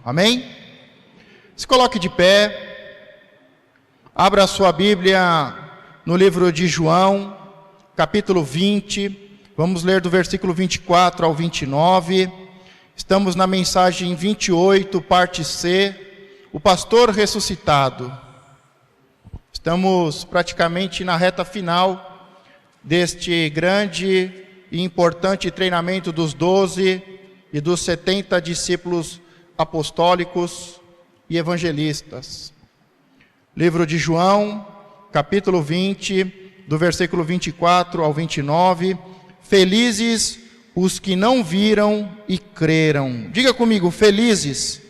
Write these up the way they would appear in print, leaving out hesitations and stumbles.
Amém? Se coloque de pé, abra a sua Bíblia no livro de João, capítulo 20, vamos ler do versículo 24 ao 29, estamos na mensagem 28, parte C, o pastor ressuscitado. Estamos praticamente na reta final deste grande e importante treinamento dos 12 e dos 70 discípulos apostólicos e evangelistas. Livro de João, capítulo 20, do versículo 24 ao 29. Felizes os que não viram e creram. Diga comigo, felizes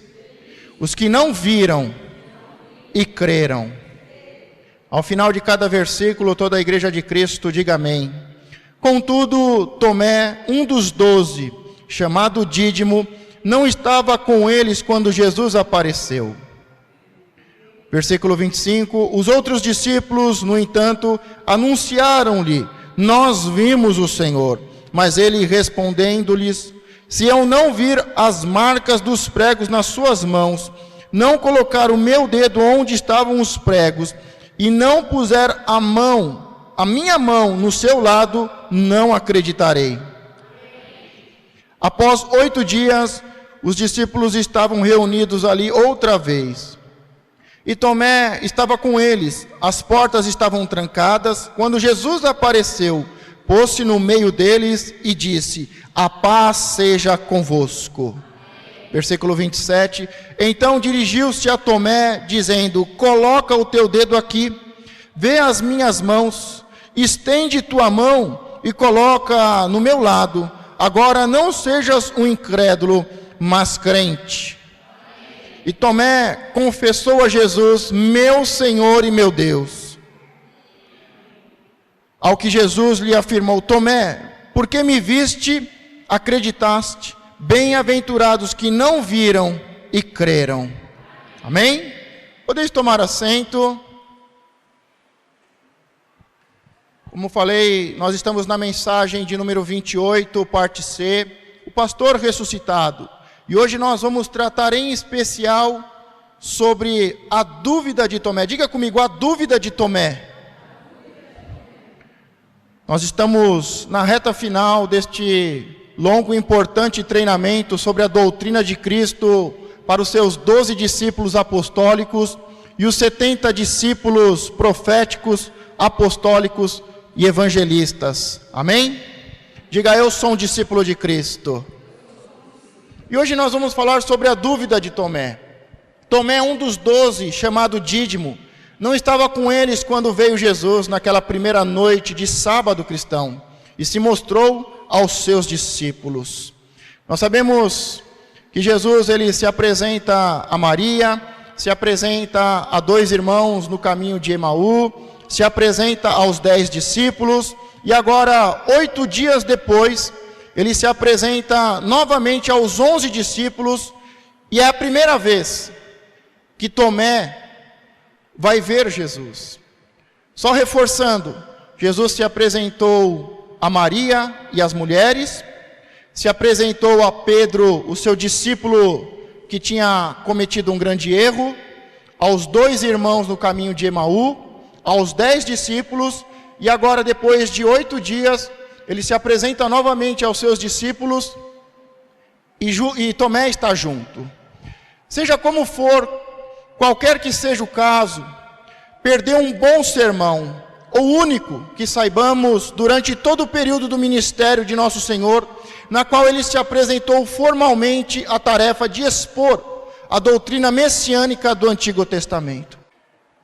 os que não viram e creram. Ao final de cada versículo, toda a igreja de Cristo diga amém. Contudo, Tomé, um dos 12, chamado Dídimo, não estava com eles quando Jesus apareceu. Versículo 25, os outros discípulos, no entanto, anunciaram-lhe, nós vimos o Senhor. Mas ele respondendo-lhes, se eu não vir as marcas dos pregos nas suas mãos, não colocar o meu dedo onde estavam os pregos, e não puser a minha mão no seu lado, não acreditarei. Após 8 dias, os discípulos estavam reunidos ali outra vez. E Tomé estava com eles, as portas estavam trancadas. Quando Jesus apareceu, pôs-se no meio deles e disse, a paz seja convosco. Versículo 27, então dirigiu-se a Tomé, dizendo, coloca o teu dedo aqui, vê as minhas mãos, estende tua mão e coloca no meu lado. Agora não sejas um incrédulo, mas crente. E Tomé confessou a Jesus, meu Senhor e meu Deus. Ao que Jesus lhe afirmou, Tomé, porque me viste, acreditaste, bem-aventurados que não viram e creram. Amém? Podeis tomar assento. Como falei, nós estamos na mensagem de número 28, parte C, o pastor ressuscitado. E hoje nós vamos tratar em especial sobre a dúvida de Tomé. Diga comigo, a dúvida de Tomé. Nós estamos na reta final deste longo e importante treinamento sobre a doutrina de Cristo para os seus 12 discípulos apostólicos e os 70 discípulos proféticos, apostólicos e evangelistas. Amém? Diga, eu sou um discípulo de Cristo. E hoje nós vamos falar sobre a dúvida de Tomé. Tomé, um dos 12, chamado Dídimo, não estava com eles quando veio Jesus naquela primeira noite de sábado cristão e se mostrou aos seus discípulos. Nós sabemos que Jesus ele se apresenta a Maria, se apresenta a 2 irmãos no caminho de Emaú, se apresenta aos 10 discípulos e agora, 8 dias depois, ele se apresenta novamente aos 11 discípulos e é a primeira vez que Tomé vai ver Jesus. Só reforçando, Jesus se apresentou a Maria e as mulheres, se apresentou a Pedro, o seu discípulo que tinha cometido um grande erro, aos 2 irmãos no caminho de Emaú, aos 10 discípulos e agora depois de 8 dias, ele se apresenta novamente aos seus discípulos e Tomé está junto. Seja como for, qualquer que seja o caso, perdeu um bom sermão, o único que saibamos durante todo o período do ministério de nosso Senhor, na qual ele se apresentou formalmente a tarefa de expor a doutrina messiânica do Antigo Testamento.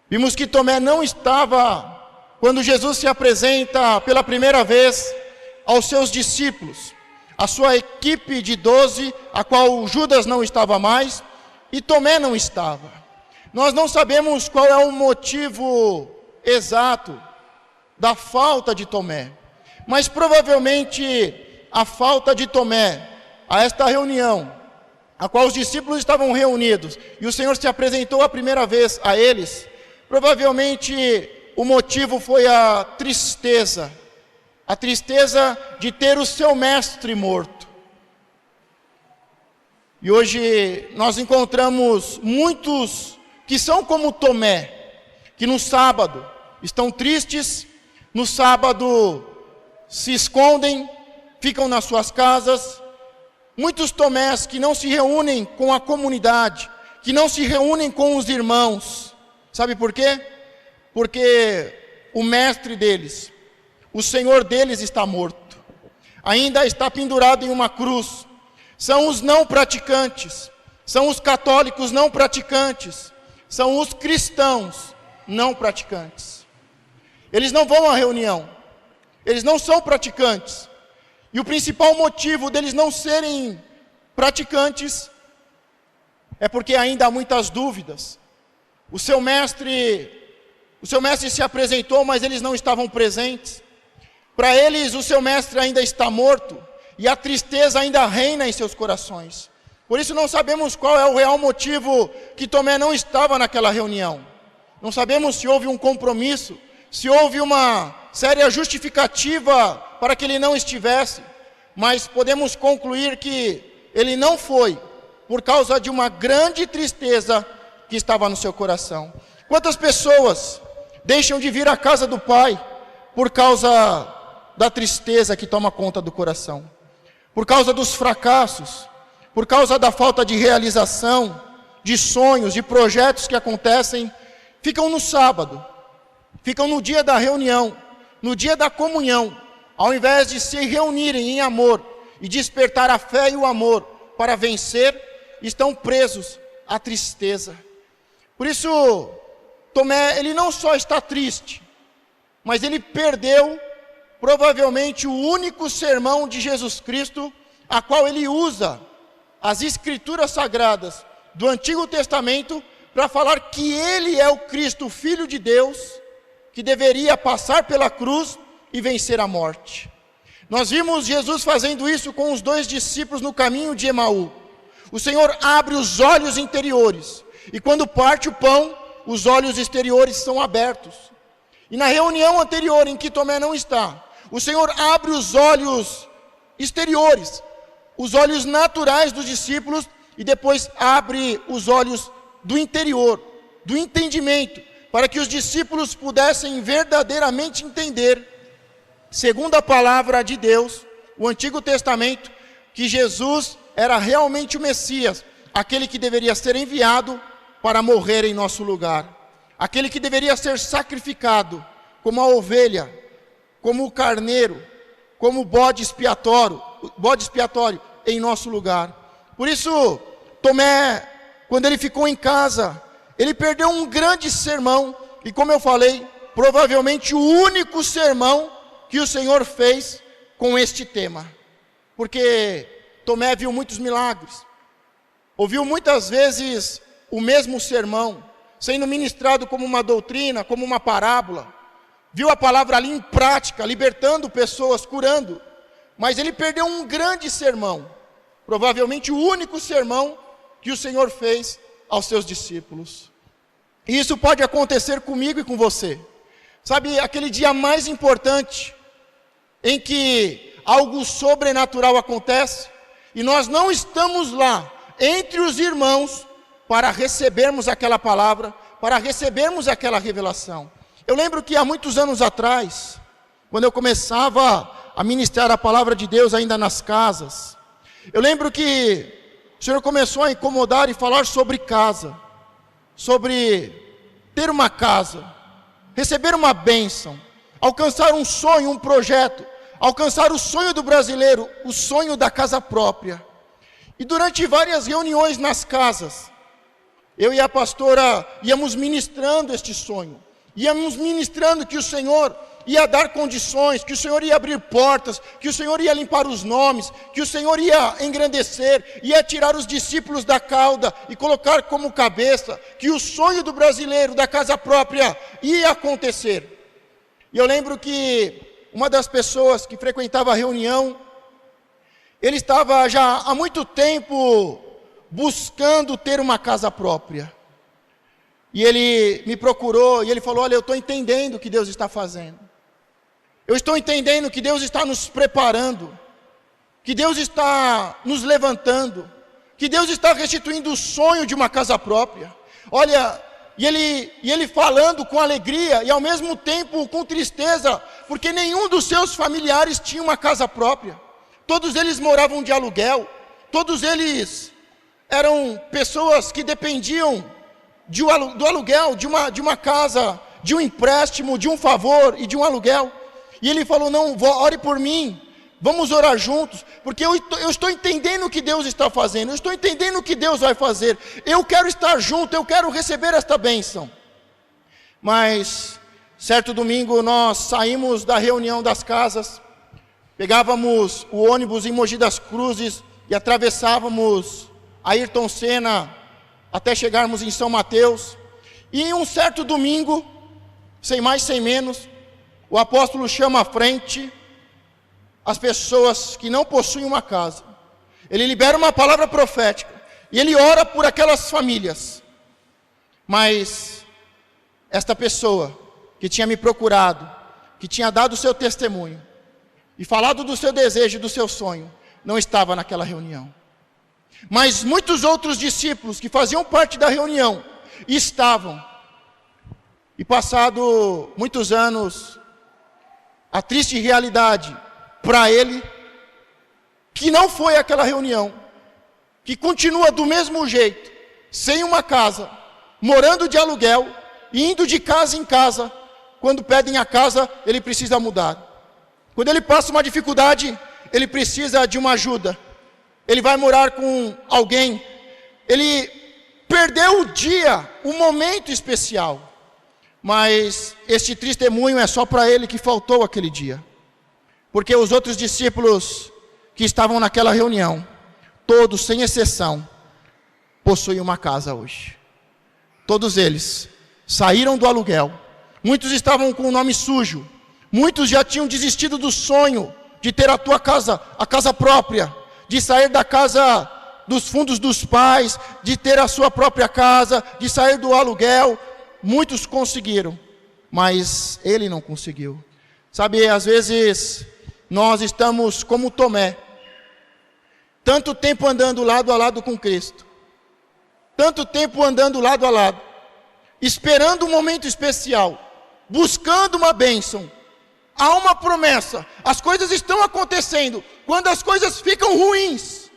Vimos que Tomé não estava, quando Jesus se apresenta pela primeira vez aos seus discípulos, a sua equipe de 12, a qual Judas não estava mais, e Tomé não estava. Nós não sabemos qual é o motivo exato da falta de Tomé, mas provavelmente a falta de Tomé a esta reunião a qual os discípulos estavam reunidos, e o Senhor se apresentou a primeira vez a eles, provavelmente o motivo foi a tristeza de ter o seu mestre morto. E hoje nós encontramos muitos que são como Tomé, que no sábado estão tristes, no sábado se escondem, ficam nas suas casas. Muitos Tomés que não se reúnem com a comunidade, que não se reúnem com os irmãos. Sabe por quê? Porque o mestre deles, o Senhor deles está morto, ainda está pendurado em uma cruz. São os não praticantes, são os católicos não praticantes, são os cristãos não praticantes. Eles não vão à reunião, eles não são praticantes. E o principal motivo deles não serem praticantes é porque ainda há muitas dúvidas. O seu mestre se apresentou, mas eles não estavam presentes. Para eles, o seu mestre ainda está morto e a tristeza ainda reina em seus corações. Por isso não sabemos qual é o real motivo que Tomé não estava naquela reunião. Não sabemos se houve um compromisso, se houve uma séria justificativa para que ele não estivesse, mas podemos concluir que ele não foi por causa de uma grande tristeza que estava no seu coração. Quantas pessoas deixam de vir à casa do Pai por causa da tristeza que toma conta do coração, por causa dos fracassos, por causa da falta de realização, de sonhos, de projetos que acontecem, ficam no sábado, ficam no dia da reunião, no dia da comunhão, ao invés de se reunirem em amor e despertar a fé e o amor para vencer, estão presos à tristeza. Por isso, Tomé, ele não só está triste, mas ele perdeu provavelmente o único sermão de Jesus Cristo, a qual ele usa as escrituras sagradas do Antigo Testamento para falar que ele é o Cristo, Filho de Deus, que deveria passar pela cruz e vencer a morte. Nós vimos Jesus fazendo isso com os 2 discípulos no caminho de Emaú. O Senhor abre os olhos interiores, e quando parte o pão, os olhos exteriores são abertos. E na reunião anterior, em que Tomé não está, o Senhor abre os olhos exteriores, os olhos naturais dos discípulos, e depois abre os olhos do interior, do entendimento, para que os discípulos pudessem verdadeiramente entender, segundo a palavra de Deus, o Antigo Testamento, que Jesus era realmente o Messias, aquele que deveria ser enviado para morrer em nosso lugar, aquele que deveria ser sacrificado como a ovelha, como o carneiro, como o bode expiatório em nosso lugar. Por isso, Tomé, quando ele ficou em casa, ele perdeu um grande sermão, e como eu falei, provavelmente o único sermão que o Senhor fez com este tema, porque Tomé viu muitos milagres, ouviu muitas vezes o mesmo sermão, sendo ministrado como uma doutrina, como uma parábola, viu a palavra ali em prática, libertando pessoas, curando, mas ele perdeu um grande sermão, provavelmente o único sermão que o Senhor fez aos seus discípulos. E isso pode acontecer comigo e com você. Sabe, aquele dia mais importante, em que algo sobrenatural acontece, e nós não estamos lá, entre os irmãos, para recebermos aquela palavra, para recebermos aquela revelação. Eu lembro que há muitos anos atrás, quando eu começava a ministrar a palavra de Deus ainda nas casas, eu lembro que o Senhor começou a incomodar e falar sobre casa, sobre ter uma casa, receber uma bênção, alcançar um sonho, um projeto, alcançar o sonho do brasileiro, o sonho da casa própria. E durante várias reuniões nas casas, eu e a pastora íamos ministrando este sonho, íamos ministrando que o Senhor ia dar condições, que o Senhor ia abrir portas, que o Senhor ia limpar os nomes, que o Senhor ia engrandecer, ia tirar os discípulos da cauda e colocar como cabeça, que o sonho do brasileiro, da casa própria, ia acontecer. E eu lembro que uma das pessoas que frequentava a reunião, ele estava já há muito tempo buscando ter uma casa própria. E ele me procurou e ele falou: olha, eu estou entendendo o que Deus está fazendo. Eu estou entendendo que Deus está nos preparando, que Deus está nos levantando, que Deus está restituindo o sonho de uma casa própria. Olha, e ele falando com alegria e ao mesmo tempo com tristeza, porque nenhum dos seus familiares tinha uma casa própria. Todos eles moravam de aluguel, todos eles eram pessoas que dependiam do aluguel, de uma casa, de um empréstimo, de um favor e de um aluguel. E ele falou: não, ore por mim, vamos orar juntos, porque eu estou entendendo o que Deus está fazendo, eu estou entendendo o que Deus vai fazer, eu quero estar junto, eu quero receber esta bênção. Mas, certo domingo, nós saímos da reunião das casas, pegávamos o ônibus em Mogi das Cruzes e atravessávamos a Ayrton Senna até chegarmos em São Mateus. E em um certo domingo, sem mais sem menos, o apóstolo chama à frente as pessoas que não possuem uma casa. Ele libera uma palavra profética e ele ora por aquelas famílias. Mas esta pessoa que tinha me procurado, que tinha dado o seu testemunho e falado do seu desejo e do seu sonho, não estava naquela reunião. Mas muitos outros discípulos que faziam parte da reunião estavam. E passado muitos anos, a triste realidade para ele, que não foi aquela reunião, que continua do mesmo jeito, sem uma casa, morando de aluguel, indo de casa em casa. Quando pedem a casa, ele precisa mudar. Quando ele passa uma dificuldade, ele precisa de uma ajuda. Ele vai morar com alguém. Ele perdeu o dia, o momento especial. Mas este testemunho é só para ele que faltou aquele dia. Porque os outros discípulos que estavam naquela reunião, todos, sem exceção, possuem uma casa hoje. Todos eles saíram do aluguel. Muitos estavam com o nome sujo. Muitos já tinham desistido do sonho de ter a casa própria, de sair da casa dos fundos dos pais, de ter a sua própria casa, de sair do aluguel. Muitos conseguiram, mas ele não conseguiu. Sabe, às vezes nós estamos como Tomé, tanto tempo andando lado a lado com Cristo, tanto tempo andando lado a lado, esperando um momento especial, buscando uma bênção. Há uma promessa, as coisas estão acontecendo. Quando as coisas ficam ruins,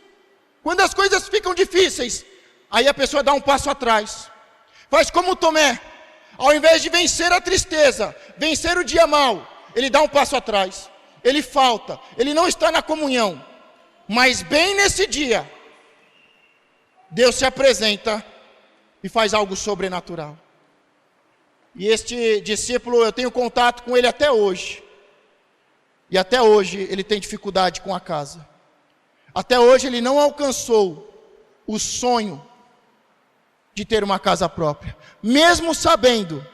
quando as coisas ficam difíceis, aí a pessoa dá um passo atrás, faz como Tomé. Ao invés de vencer a tristeza, vencer o dia mau, ele dá um passo atrás, ele falta, ele não está na comunhão. Mas bem nesse dia, Deus se apresenta e faz algo sobrenatural. E este discípulo, eu tenho contato com ele até hoje. E até hoje ele tem dificuldade com a casa. Até hoje ele não alcançou o sonho de ter uma casa própria. Mesmo sabendo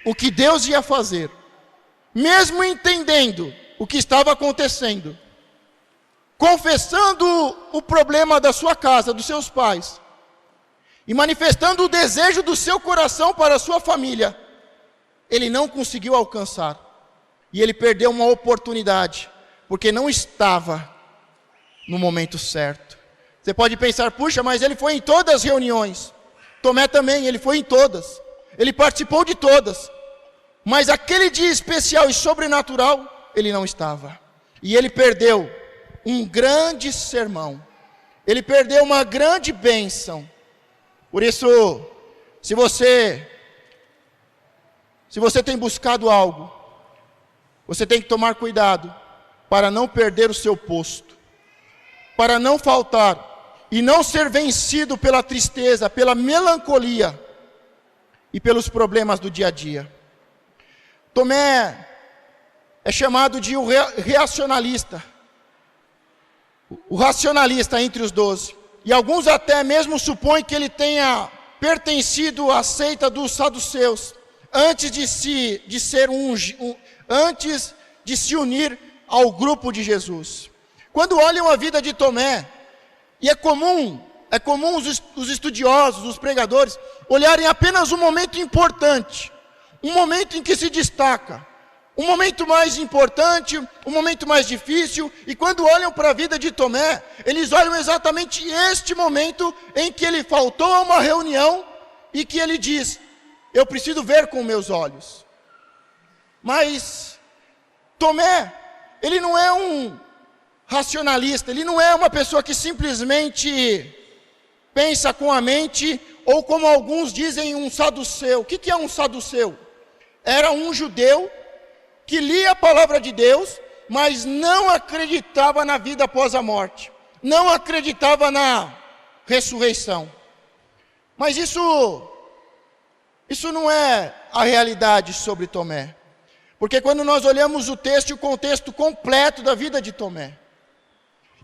o que Deus ia fazer, mesmo entendendo o que estava acontecendo, confessando o problema da sua casa, dos seus pais, e manifestando o desejo do seu coração para a sua família, ele não conseguiu alcançar. E ele perdeu uma oportunidade, porque não estava no momento certo. Você pode pensar: puxa, mas ele foi em todas as reuniões. Tomé também, ele foi em todas. Ele participou de todas. Mas aquele dia especial e sobrenatural, ele não estava. E ele perdeu um grande sermão. Ele perdeu uma grande bênção. Por isso, se você tem buscado algo, você tem que tomar cuidado para não perder o seu posto, para não faltar e não ser vencido pela tristeza, pela melancolia e pelos problemas do dia a dia. Tomé é chamado de o reacionalista, o racionalista entre os 12. E alguns até mesmo supõem que ele tenha pertencido à seita dos saduceus, antes de se unir ao grupo de Jesus. Quando olham a vida de Tomé, e é comum é comum os estudiosos, os pregadores, olharem apenas um momento importante, um momento em que se destaca, um momento mais importante, um momento mais difícil, e quando olham para a vida de Tomé, eles olham exatamente este momento em que ele faltou a uma reunião e que ele diz: eu preciso ver com meus olhos. Mas Tomé, ele não é um racionalista, ele não é uma pessoa que simplesmente pensa com a mente, ou como alguns dizem, um saduceu. O que é um saduceu? Era um judeu que lia a palavra de Deus, mas não acreditava na vida após a morte, não acreditava na ressurreição. Mas isso não é a realidade sobre Tomé, porque quando nós olhamos o texto e o contexto completo da vida de Tomé,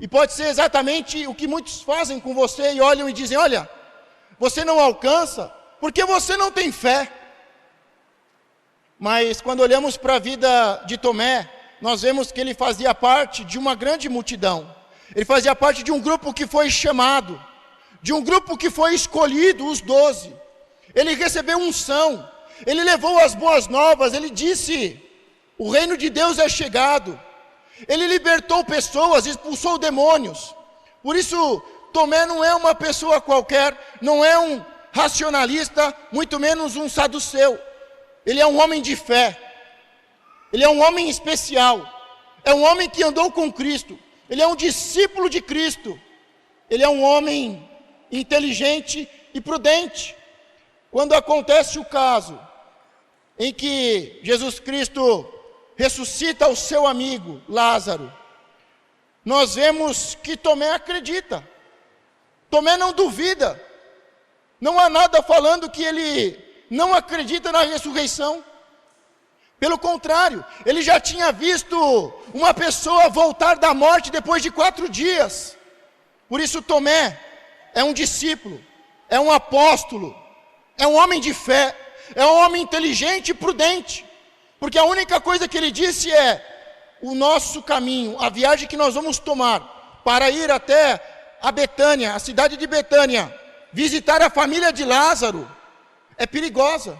e pode ser exatamente o que muitos fazem com você e olham e dizem: olha, você não alcança porque você não tem fé. Mas quando olhamos para a vida de Tomé, nós vemos que ele fazia parte de uma grande multidão. Ele fazia parte de um grupo que foi chamado, de um grupo que foi escolhido, os 12. Ele recebeu unção, ele levou as boas novas, ele disse: o reino de Deus é chegado. Ele libertou pessoas, expulsou demônios. Por isso, Tomé não é uma pessoa qualquer, não é um racionalista, muito menos um saduceu. Ele é um homem de fé, ele é um homem especial, é um homem que andou com Cristo, ele é um discípulo de Cristo, ele é um homem inteligente e prudente. Quando acontece o caso em que Jesus Cristo ressuscita o seu amigo Lázaro, nós vemos que Tomé acredita, Tomé não duvida, não há nada falando que ele não acredita na ressurreição. Pelo contrário, ele já tinha visto uma pessoa voltar da morte depois de 4 dias. Por isso Tomé é um discípulo, é um apóstolo, é um homem de fé, é um homem inteligente e prudente, porque a única coisa que ele disse é: o nosso caminho, a viagem que nós vamos tomar para ir até a Betânia, a cidade de Betânia, visitar a família de Lázaro, é perigosa.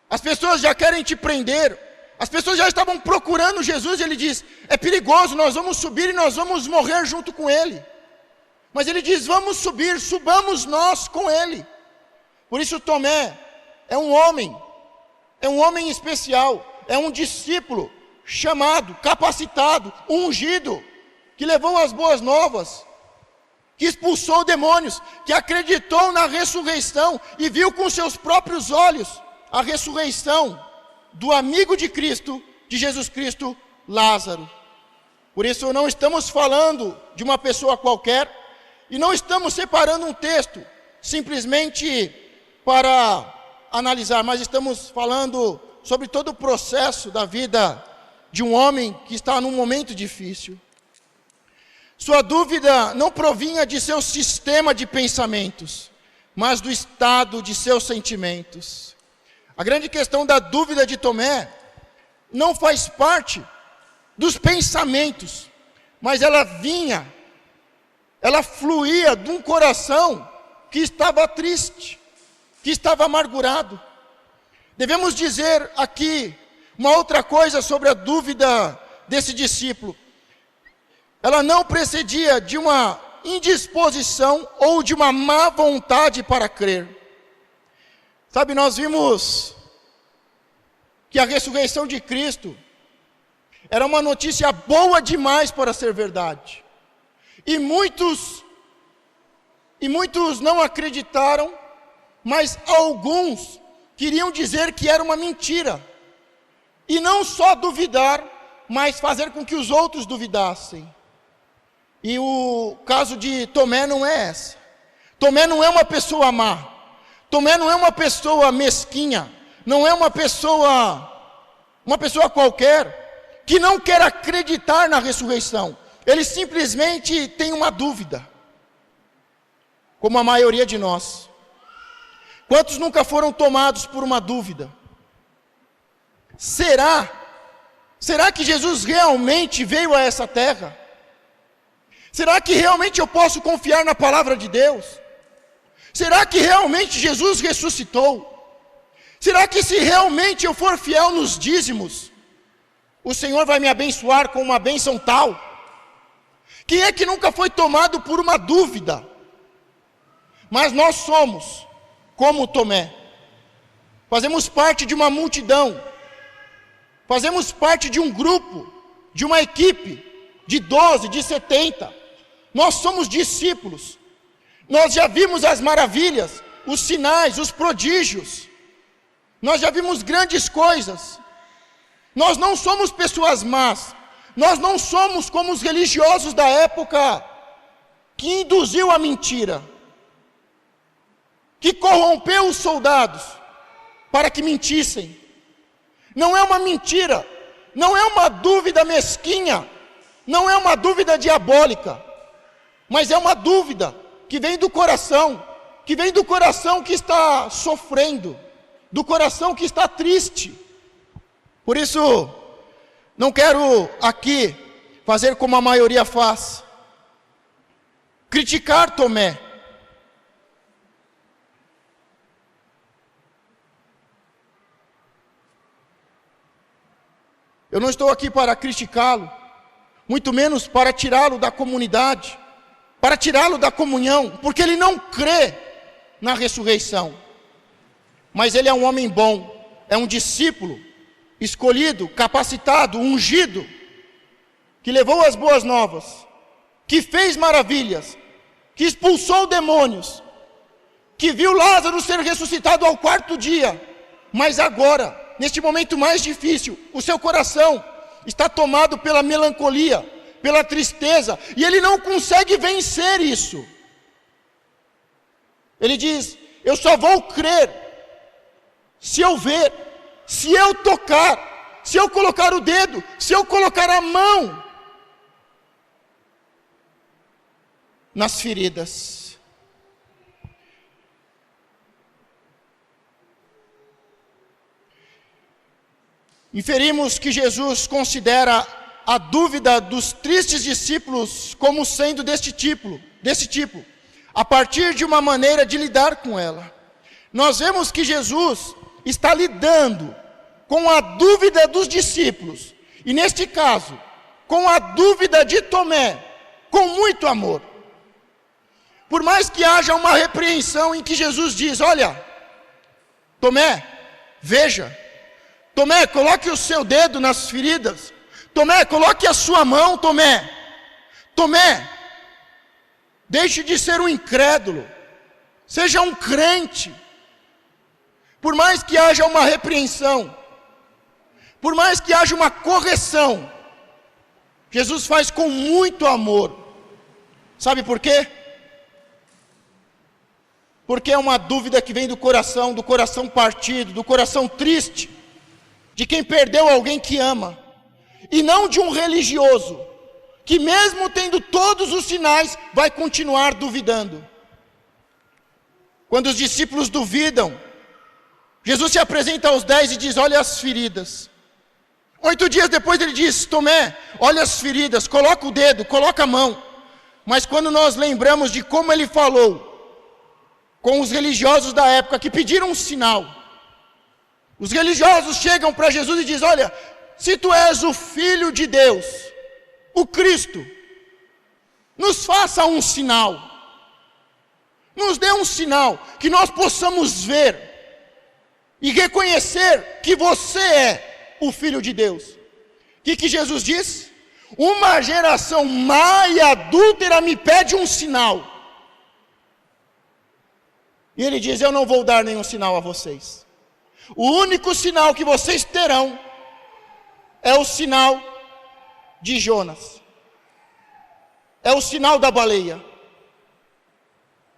As pessoas já querem te prender, as pessoas já estavam procurando Jesus, e ele diz: é perigoso, nós vamos subir e nós vamos morrer junto com ele. Mas ele diz: vamos subir, subamos nós com ele. Por isso Tomé é um homem especial, é um discípulo chamado, capacitado, ungido, que levou as boas novas, que expulsou demônios, que acreditou na ressurreição e viu com seus próprios olhos a ressurreição do amigo de Cristo, de Jesus Cristo, Lázaro. Por isso não estamos falando de uma pessoa qualquer, e não estamos separando um texto simplesmente para analisar, mas estamos falando sobre todo o processo da vida de um homem que está num momento difícil. Sua dúvida não provinha de seu sistema de pensamentos, mas do estado de seus sentimentos. A grande questão da dúvida de Tomé não faz parte dos pensamentos, mas ela fluía de um coração que estava triste, que estava amargurado. Devemos dizer aqui uma outra coisa sobre a dúvida desse discípulo. Ela não precedia de uma indisposição ou de uma má vontade para crer. Sabe, nós vimos que a ressurreição de Cristo era uma notícia boa demais para ser verdade. E muitos não acreditaram, mas alguns queriam dizer que era uma mentira. E não só duvidar, mas fazer com que os outros duvidassem. E o caso de Tomé não é esse. Tomé não é uma pessoa má. Tomé não é uma pessoa mesquinha. Não é uma pessoa qualquer que não quer acreditar na ressurreição. Ele simplesmente tem uma dúvida, como a maioria de nós. Quantos nunca foram tomados por uma dúvida? Será que Jesus realmente veio a essa terra? Será que realmente eu posso confiar na palavra de Deus? Será que realmente Jesus ressuscitou? Será que se realmente eu for fiel nos dízimos, o Senhor vai me abençoar com uma bênção tal? Quem é que nunca foi tomado por uma dúvida? Mas nós somos como Tomé. Fazemos parte de uma multidão. Fazemos parte de um grupo, de uma equipe de 12, de 70. Nós somos discípulos. Nós já vimos as maravilhas, os sinais, os prodígios. Nós já vimos grandes coisas. Nós não somos pessoas más. Nós não somos como os religiosos da época que induziu a mentira, que corrompeu os soldados para que mentissem. Não é uma mentira, não é uma dúvida mesquinha, não é uma dúvida diabólica, mas é uma dúvida que vem do coração, que está sofrendo, do coração que está triste. Por isso, não quero aqui fazer como a maioria faz, criticar Tomé. Eu não estou aqui para criticá-lo, muito menos para tirá-lo da comunidade, para tirá-lo da comunhão, porque ele não crê na ressurreição. Mas ele é um homem bom, é um discípulo escolhido, capacitado, ungido, que levou as boas novas, que fez maravilhas, que expulsou demônios, que viu Lázaro ser ressuscitado ao 4º dia, mas agora, neste momento mais difícil, o seu coração está tomado pela melancolia, pela tristeza, e ele não consegue vencer isso. Ele diz: eu só vou crer se eu ver, se eu tocar, se eu colocar o dedo, se eu colocar a mão nas feridas. Inferimos que Jesus considera a dúvida dos tristes discípulos como sendo desse tipo, a partir de uma maneira de lidar com ela. Nós vemos que Jesus está lidando com a dúvida dos discípulos, e neste caso, com a dúvida de Tomé, com muito amor. Por mais que haja uma repreensão em que Jesus diz: olha, Tomé, veja, Tomé, coloque o seu dedo nas feridas, Tomé, coloque a sua mão, Tomé, deixe de ser um incrédulo, seja um crente. Por mais que haja uma repreensão, por mais que haja uma correção, Jesus faz com muito amor. Sabe por quê? Porque é uma dúvida que vem do coração partido, do coração triste, de quem perdeu alguém que ama, e não de um religioso, que mesmo tendo todos os sinais, vai continuar duvidando. Quando os discípulos duvidam, Jesus se apresenta aos 10 e diz: olha as feridas. 8 dias depois ele diz: Tomé, olha as feridas, coloca o dedo, coloca a mão. Mas quando nós lembramos de como ele falou com os religiosos da época que pediram um sinal, os religiosos chegam para Jesus e dizem: olha, se tu és o Filho de Deus, o Cristo, nos faça um sinal, nos dê um sinal, que nós possamos ver e reconhecer que você é o Filho de Deus. O que Jesus diz? Uma geração má e adúltera me pede um sinal. E ele diz: eu não vou dar nenhum sinal a vocês. O único sinal que vocês terão é o sinal de Jonas. É o sinal da baleia,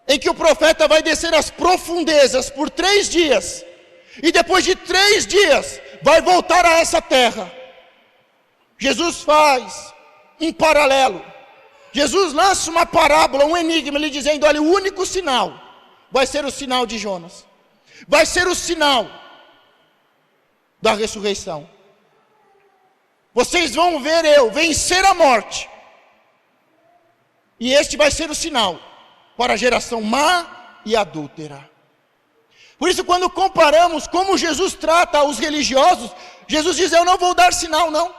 em que o profeta vai descer às profundezas por 3 dias, e depois de 3 dias vai voltar a essa terra. Jesus faz um paralelo, Jesus lança uma parábola, um enigma, ele dizendo: olha, o único sinal vai ser o sinal de Jonas, vai ser o sinal da ressurreição. Vocês vão ver eu vencer a morte, E este vai ser o sinal para a geração má e adúltera. Por isso, quando comparamos como Jesus trata os religiosos, Jesus diz: eu não vou dar sinal, não.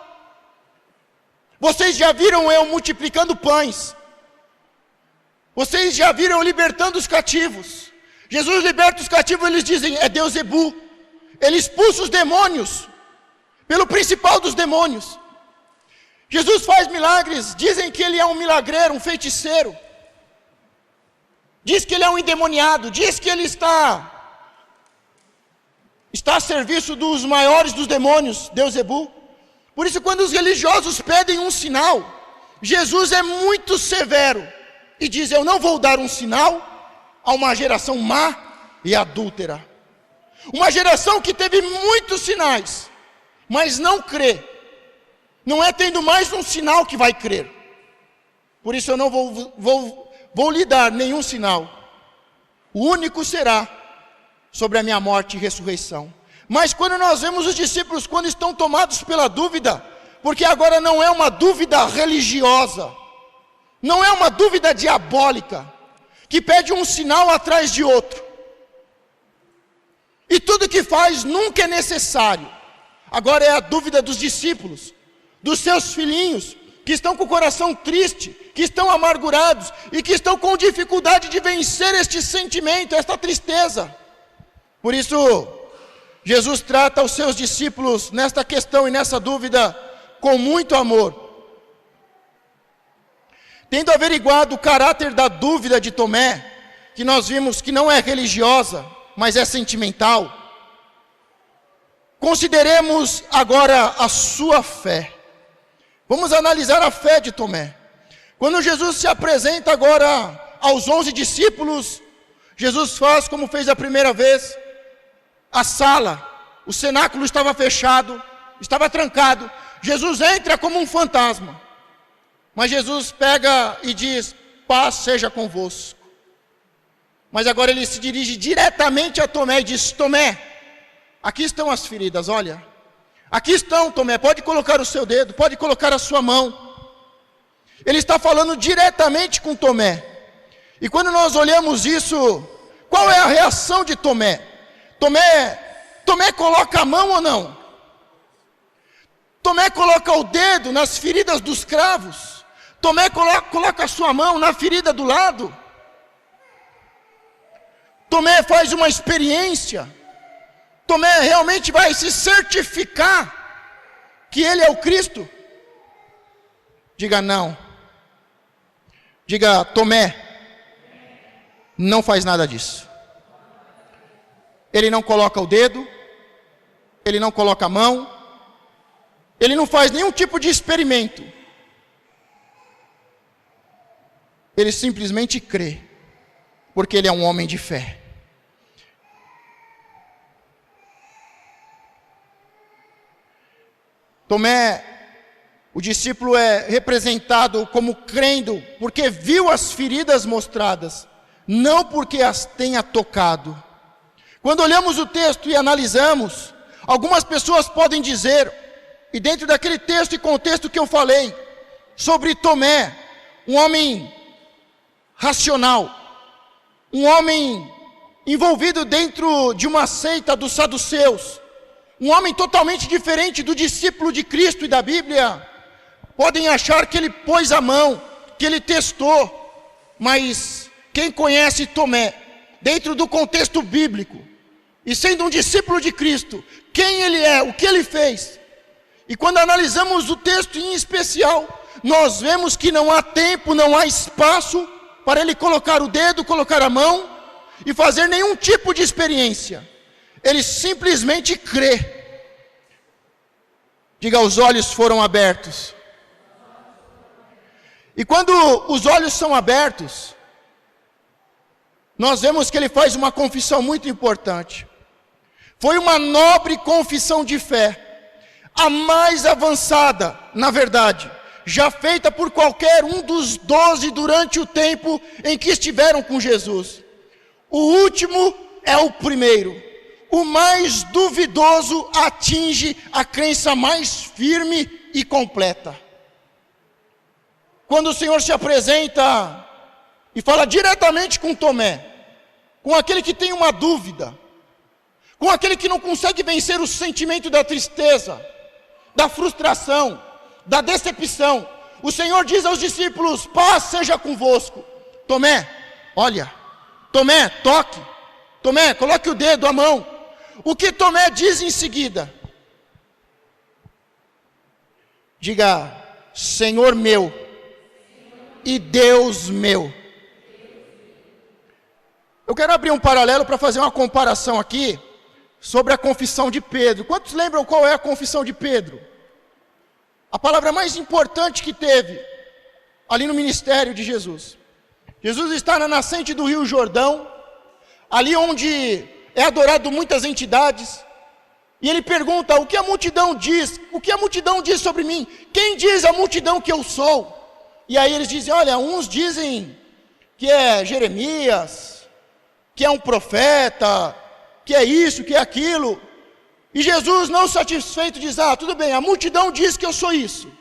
Vocês já viram eu multiplicando pães. Vocês já viram eu libertando os cativos. Jesus liberta os cativos, eles dizem: é Deus Zebu. Ele expulsa os demônios, pelo principal dos demônios. Jesus faz milagres, dizem que ele é um milagreiro, um feiticeiro. Diz que ele é um endemoniado, diz que ele está a serviço dos maiores dos demônios, Deus Zebu. Por isso, quando os religiosos pedem um sinal, Jesus é muito severo e diz: eu não vou dar um sinal a uma geração má e adúltera. Uma geração que teve muitos sinais, mas não crê. Não é tendo mais um sinal que vai crer. Por isso eu não vou lhe dar nenhum sinal. O único será sobre a minha morte e ressurreição. Mas quando nós vemos os discípulos, quando estão tomados pela dúvida, porque agora não é uma dúvida religiosa, não é uma dúvida diabólica, que pede um sinal atrás de outro, e tudo que faz nunca é necessário. Agora é a dúvida dos discípulos, dos seus filhinhos, que estão com o coração triste, que estão amargurados, e que estão com dificuldade de vencer este sentimento, esta tristeza. Por isso, Jesus trata os seus discípulos nesta questão e nessa dúvida com muito amor. Tendo averiguado o caráter da dúvida de Tomé, que nós vimos que não é religiosa, mas é sentimental, consideremos agora a sua fé. Vamos analisar a fé de Tomé. Quando Jesus se apresenta agora aos 11 discípulos, Jesus faz como fez a primeira vez. A sala, o cenáculo estava fechado, estava trancado. Jesus entra como um fantasma. Mas Jesus pega e diz: paz seja convosco. Mas agora ele se dirige diretamente a Tomé e diz: Tomé, aqui estão as feridas, olha. Aqui estão, Tomé, pode colocar o seu dedo, pode colocar a sua mão. Ele está falando diretamente com Tomé. E quando nós olhamos isso, qual é a reação de Tomé? Tomé coloca a mão ou não? Tomé coloca o dedo nas feridas dos cravos? Tomé coloca a sua mão na ferida do lado? Tomé faz uma experiência? Tomé realmente vai se certificar que ele é o Cristo? Diga não. Diga: Tomé não faz nada disso. Ele não coloca o dedo, ele não coloca a mão, ele não faz nenhum tipo de experimento. Ele simplesmente crê, porque ele é um homem de fé. Tomé, o discípulo, é representado como crendo, porque viu as feridas mostradas, não porque as tenha tocado. Quando olhamos o texto e analisamos, algumas pessoas podem dizer, e dentro daquele texto e contexto que eu falei, sobre Tomé, um homem racional, um homem envolvido dentro de uma seita dos saduceus, um homem totalmente diferente do discípulo de Cristo e da Bíblia, podem achar que ele pôs a mão, que ele testou, mas quem conhece Tomé, dentro do contexto bíblico, e sendo um discípulo de Cristo, quem ele é, o que ele fez, e quando analisamos o texto em especial, nós vemos que não há tempo, não há espaço para ele colocar o dedo, colocar a mão e fazer nenhum tipo de experiência. Ele simplesmente crê. Diga: os olhos foram abertos. E quando os olhos são abertos, nós vemos que ele faz uma confissão muito importante. Foi uma nobre confissão de fé, a mais avançada, na verdade, já feita por qualquer um dos 12 durante o tempo em que estiveram com Jesus. O último é o primeiro. O mais duvidoso atinge a crença mais firme e completa. quando o Senhor se apresenta e fala diretamente com Tomé, com aquele que tem uma dúvida, com aquele que não consegue vencer o sentimento da tristeza, da frustração, da decepção. O Senhor diz aos discípulos: paz seja convosco. Tomé, olha. Tomé, toque. Tomé, coloque o dedo, a mão. O que Tomé diz em seguida? Diga: Senhor meu e Deus meu. Eu quero abrir um paralelo para fazer uma comparação aqui sobre a confissão de Pedro. Quantos lembram qual é a confissão de Pedro? A palavra mais importante que teve ali no ministério de Jesus. Jesus está na nascente do Rio Jordão, ali onde é adorado muitas entidades, e ele pergunta: o que a multidão diz? O que a multidão diz sobre mim? Quem diz a multidão que eu sou? E aí eles dizem: olha, uns dizem que é Jeremias, que é um profeta, que é isso, que é aquilo. E Jesus, não satisfeito, diz: ah, tudo bem, a multidão diz que eu sou isso.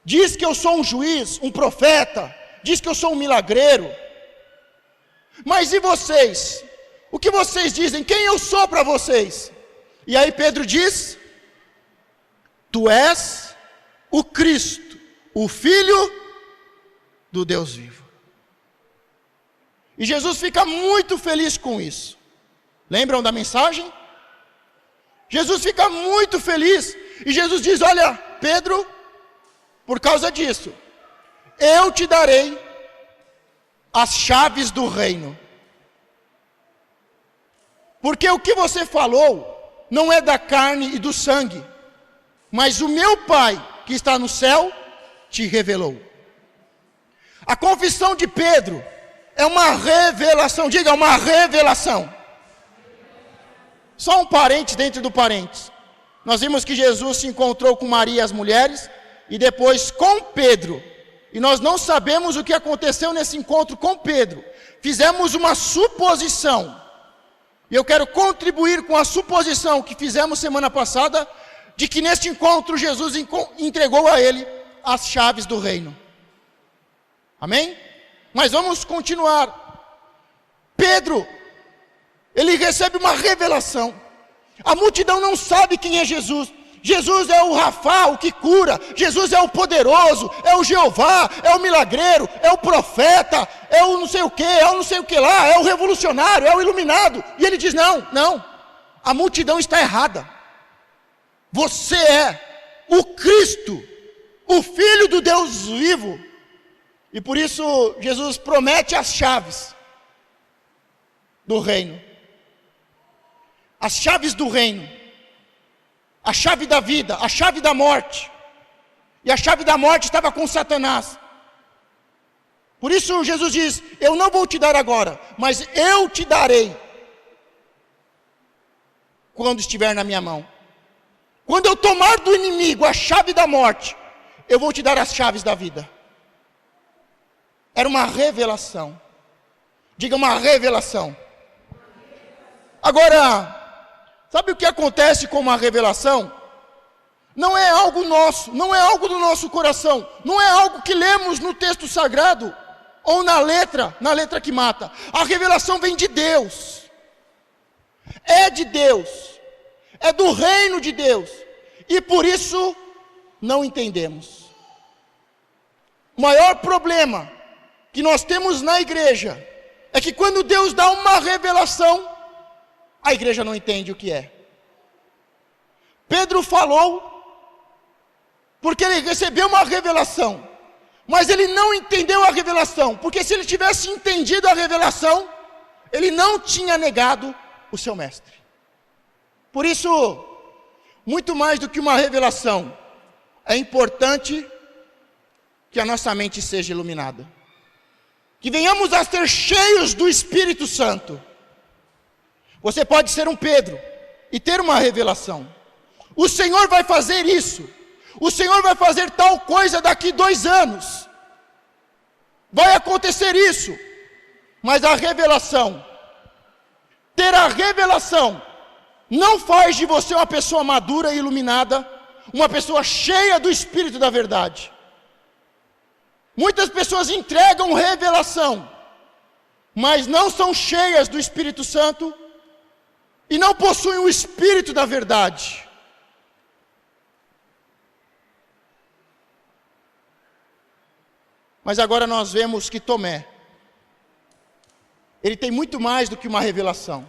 Diz que eu sou um juiz, um profeta, diz que eu sou um milagreiro. Mas e vocês? O que vocês dizem? Quem eu sou para vocês? E aí Pedro diz: tu és o Cristo, o Filho do Deus vivo. E Jesus fica muito feliz com isso. Lembram da mensagem? Jesus fica muito feliz. E Jesus diz: olha, Pedro, por causa disso, eu te darei as chaves do reino. Porque o que você falou não é da carne e do sangue, mas o meu Pai que está no céu te revelou. A confissão de Pedro é uma revelação. Diga, uma revelação. Só um parênteses dentro do parênteses. Nós vimos que Jesus se encontrou com Maria e as mulheres, e depois com Pedro. E nós não sabemos o que aconteceu nesse encontro com Pedro. Fizemos uma suposição. E eu quero contribuir com a suposição que fizemos semana passada, de que neste encontro Jesus entregou a ele as chaves do reino. Amém? Mas vamos continuar. Pedro, ele recebe uma revelação. A multidão não sabe quem é Jesus. Jesus é o Rafa, o que cura. Jesus é o poderoso, é o Jeová, é o milagreiro, é o profeta, é o não sei o que, é o não sei o que lá, é o revolucionário, é o iluminado. E ele diz: não, a multidão está errada. Você é o Cristo, o Filho do Deus vivo. E por isso Jesus promete as chaves do reino. As chaves do reino. A chave da vida, a chave da morte. E a chave da morte estava com Satanás. Por isso Jesus diz: eu não vou te dar agora, mas eu te darei quando estiver na minha mão. Quando eu tomar do inimigo a chave da morte, eu vou te dar as chaves da vida. Era uma revelação. Diga, uma revelação. Agora, sabe o que acontece com uma revelação? Não é algo nosso, não é algo do nosso coração, não é algo que lemos no texto sagrado, ou na letra que mata. A revelação vem de Deus. É de Deus. É do reino de Deus. E por isso, não entendemos. O maior problema que nós temos na igreja é que quando Deus dá uma revelação, a igreja não entende o que é. Pedro falou porque ele recebeu uma revelação, mas ele não entendeu a revelação, porque se ele tivesse entendido a revelação, ele não tinha negado o seu mestre. Por isso, muito mais do que uma revelação, é importante que a nossa mente seja iluminada, que venhamos a ser cheios do Espírito Santo. Você pode ser um Pedro e ter uma revelação. O Senhor vai fazer isso. O Senhor vai fazer tal coisa daqui 2 anos. Vai acontecer isso. Mas a revelação, ter a revelação, não faz de você uma pessoa madura e iluminada, uma pessoa cheia do Espírito da verdade. Muitas pessoas entregam revelação, mas não são cheias do Espírito Santo e não possuem o Espírito da verdade. Mas agora nós vemos que Tomé, ele tem muito mais do que uma revelação.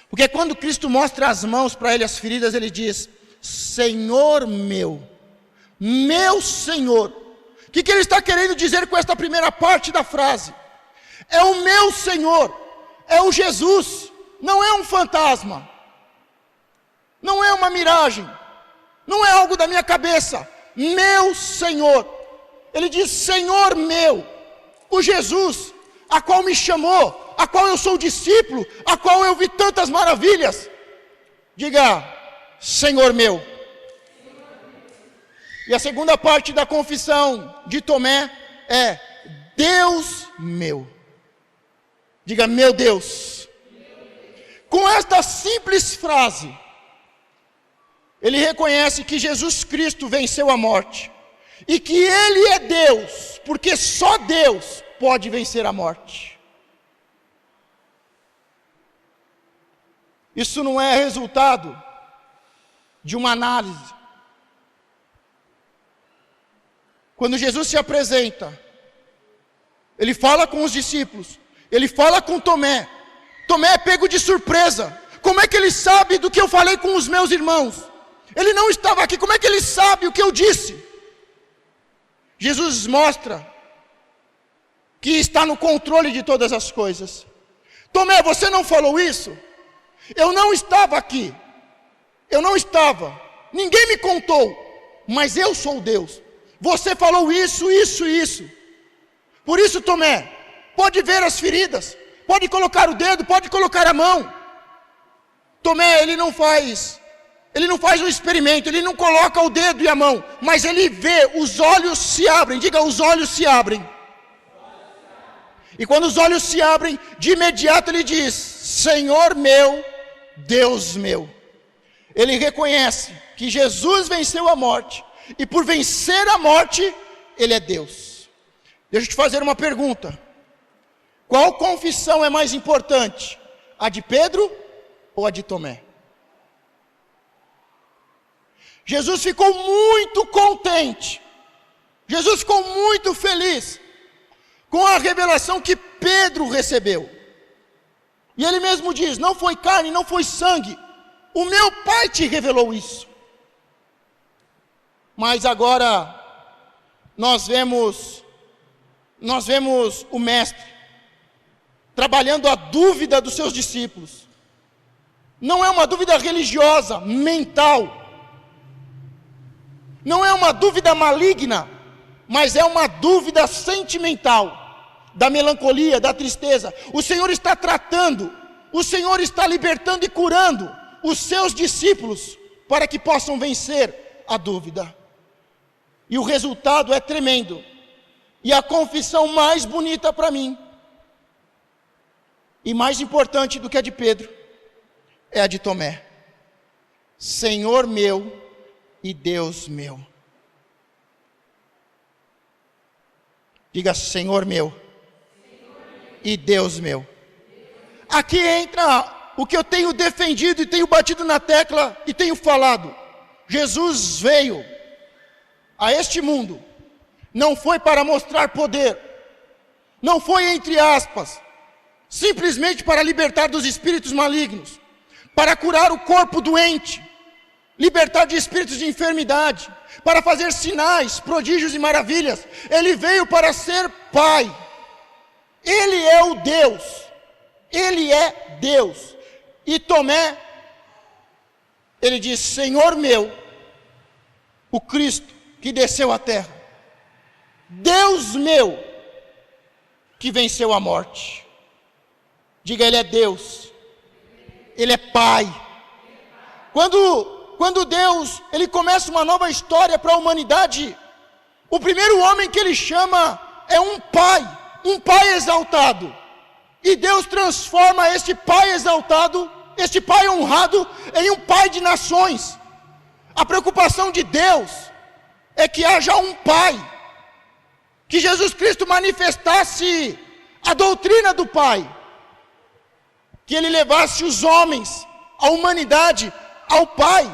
Porque quando Cristo mostra as mãos para ele, as feridas, ele diz: Senhor meu, meu Senhor. O que ele está querendo dizer com esta primeira parte da frase? É o meu Senhor, é o Jesus, não é um fantasma, não é uma miragem, não é algo da minha cabeça, meu Senhor. Ele diz: Senhor meu, o Jesus, a qual me chamou, a qual eu sou discípulo, a qual eu vi tantas maravilhas. Diga: Senhor meu. E a segunda parte da confissão de Tomé é: Deus meu. Diga: meu Deus. Com esta simples frase, ele reconhece que Jesus Cristo venceu a morte e que Ele é Deus, porque só Deus pode vencer a morte. Isso não é resultado de uma análise. Quando Jesus se apresenta, Ele fala com os discípulos, Ele fala com Tomé. Tomé é pego de surpresa. Como é que ele sabe do que eu falei com os meus irmãos? Ele não estava aqui, como é que ele sabe o que eu disse? Jesus mostra que está no controle de todas as coisas. Tomé, você não falou isso? Eu não estava aqui. Eu não estava. Ninguém me contou. Mas eu sou Deus. Você falou isso, isso e isso. Por isso, Tomé, pode ver as feridas. Pode colocar o dedo, pode colocar a mão. Tomé, ele não faz um experimento, ele não coloca o dedo e a mão, mas ele vê, os olhos se abrem. Diga: os olhos se abrem. E quando os olhos se abrem, de imediato ele diz: Senhor meu, Deus meu. Ele reconhece que Jesus venceu a morte, e por vencer a morte, Ele é Deus. Deixa eu te fazer uma pergunta: qual confissão é mais importante? A de Pedro ou a de Tomé? Jesus ficou muito contente, Jesus ficou muito feliz com a revelação que Pedro recebeu. E ele mesmo diz: não foi carne, não foi sangue, o meu Pai te revelou isso. Mas agora nós vemos o Mestre trabalhando a dúvida dos seus discípulos. Não é uma dúvida religiosa, mental. Não é uma dúvida maligna, mas é uma dúvida sentimental, da melancolia, da tristeza. O Senhor está tratando, o Senhor está libertando e curando os seus discípulos para que possam vencer a dúvida. E o resultado é tremendo. E a confissão mais bonita para mim, e mais importante do que a de Pedro, é a de Tomé. Senhor meu e Deus meu. Diga: Senhor meu e Deus meu. Aqui entra o que eu tenho defendido e tenho batido na tecla e tenho falado. Jesus veio a este mundo, não foi para mostrar poder, não foi, entre aspas, simplesmente para libertar dos espíritos malignos, para curar o corpo doente, libertar de espíritos de enfermidade, para fazer sinais, prodígios e maravilhas. Ele veio para ser Pai. Ele é o Deus. Ele é Deus. E Tomé, ele diz: Senhor meu, o Cristo que desceu à terra, Deus meu, que venceu a morte. Diga: Ele é Deus. Ele é Pai. Quando Deus, Ele começa uma nova história para a humanidade, o primeiro homem que Ele chama é um pai exaltado. E Deus transforma este pai exaltado, este pai honrado, em um pai de nações. A preocupação de Deus é que haja um pai que Jesus Cristo manifestasse a doutrina do Pai, que ele levasse os homens, a humanidade, ao Pai.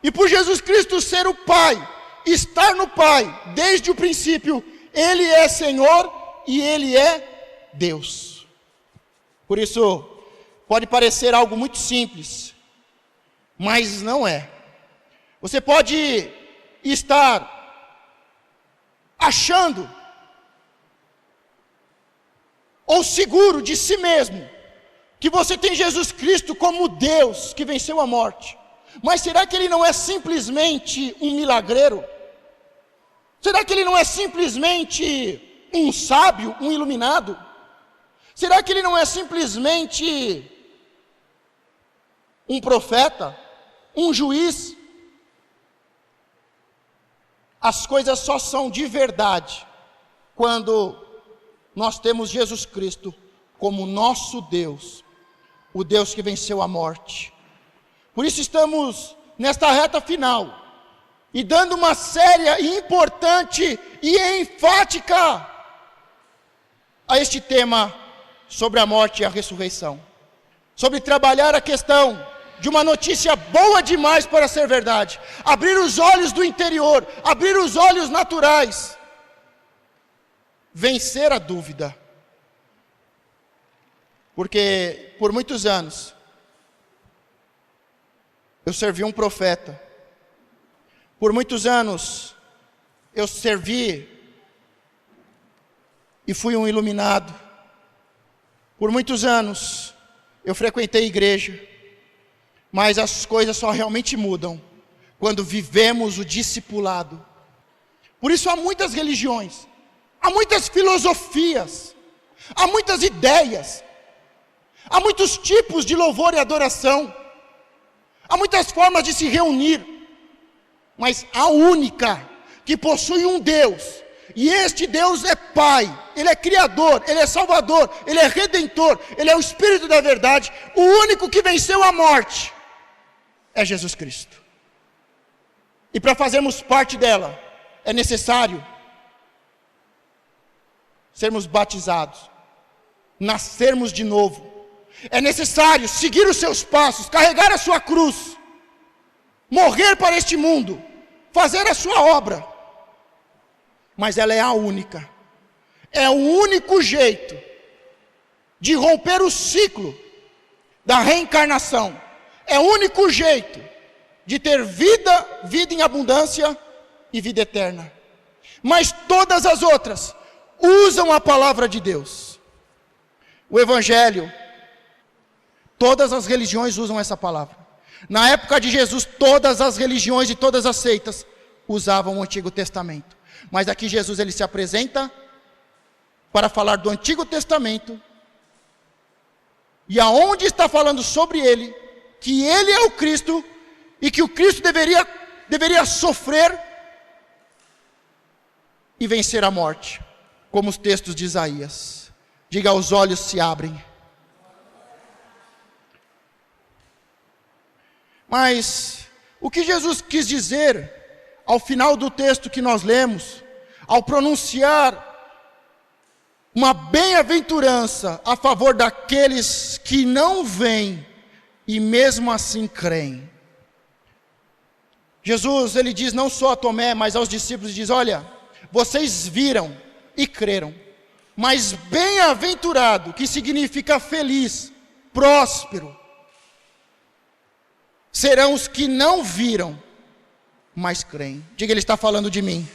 E por Jesus Cristo ser o Pai, estar no Pai desde o princípio, ele é Senhor e ele é Deus. Por isso, pode parecer algo muito simples, mas não é. Você pode estar achando ou seguro de si mesmo que você tem Jesus Cristo como Deus que venceu a morte. Mas será que ele não é simplesmente um milagreiro? Será que ele não é simplesmente um sábio, um iluminado? Será que ele não é simplesmente um profeta, um juiz? As coisas só são de verdade quando nós temos Jesus Cristo como nosso Deus, o Deus que venceu a morte. Por isso estamos nesta reta final e dando uma séria e importante e enfática a este tema sobre a morte e a ressurreição, sobre trabalhar a questão de uma notícia boa demais para ser verdade, abrir os olhos do interior, abrir os olhos naturais, vencer a dúvida. Porque por muitos anos eu servi um profeta, por muitos anos eu servi e fui um iluminado, por muitos anos eu frequentei a igreja, mas as coisas só realmente mudam quando vivemos o discipulado. Por isso há muitas religiões, há muitas filosofias, há muitas ideias, há muitos tipos de louvor e adoração, há muitas formas de se reunir, mas a única que possui um Deus, e este Deus é Pai, Ele é Criador, Ele é Salvador, Ele é Redentor, Ele é o Espírito da verdade, o único que venceu a morte é Jesus Cristo. E para fazermos parte dela, é necessário sermos batizados, nascermos de novo. É necessário seguir os seus passos, carregar a sua cruz, morrer para este mundo, fazer a sua obra. Mas ela é a única, é o único jeito de romper o ciclo da reencarnação. É o único jeito de ter vida em abundância e vida eterna. Mas todas as outras usam a palavra de Deus. O Evangelho, todas as religiões usam essa palavra. Na época de Jesus, todas as religiões e todas as seitas usavam o Antigo Testamento. Mas aqui Jesus ele se apresenta para falar do Antigo Testamento. E aonde está falando sobre ele, que ele é o Cristo e que o Cristo deveria sofrer e vencer a morte, como os textos de Isaías. Diga, os olhos se abrem. Mas o que Jesus quis dizer ao final do texto que nós lemos, ao pronunciar uma bem-aventurança a favor daqueles que não veem e mesmo assim creem? Jesus, ele diz não só a Tomé, mas aos discípulos, diz, olha, vocês viram e creram, mas bem-aventurado, que significa feliz, próspero, serão os que não viram, mas creem. Diga, ele está falando de mim.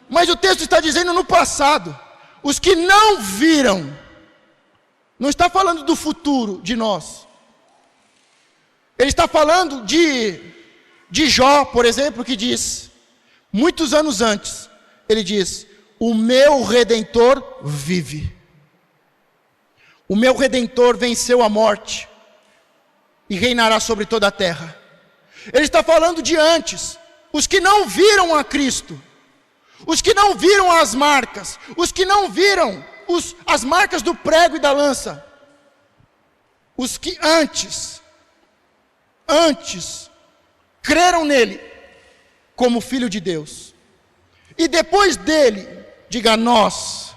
Mas o texto está dizendo no passado, os que não viram, não está falando do futuro de nós. Ele está falando de Jó, por exemplo, que diz, muitos anos antes, ele diz, o meu Redentor vive. O meu Redentor venceu a morte e reinará sobre toda a terra. Ele está falando de antes, os que não viram a Cristo, os que não viram as marcas, os que não viram as marcas do prego e da lança, os que antes creram nele como Filho de Deus. E depois dele, diga nós.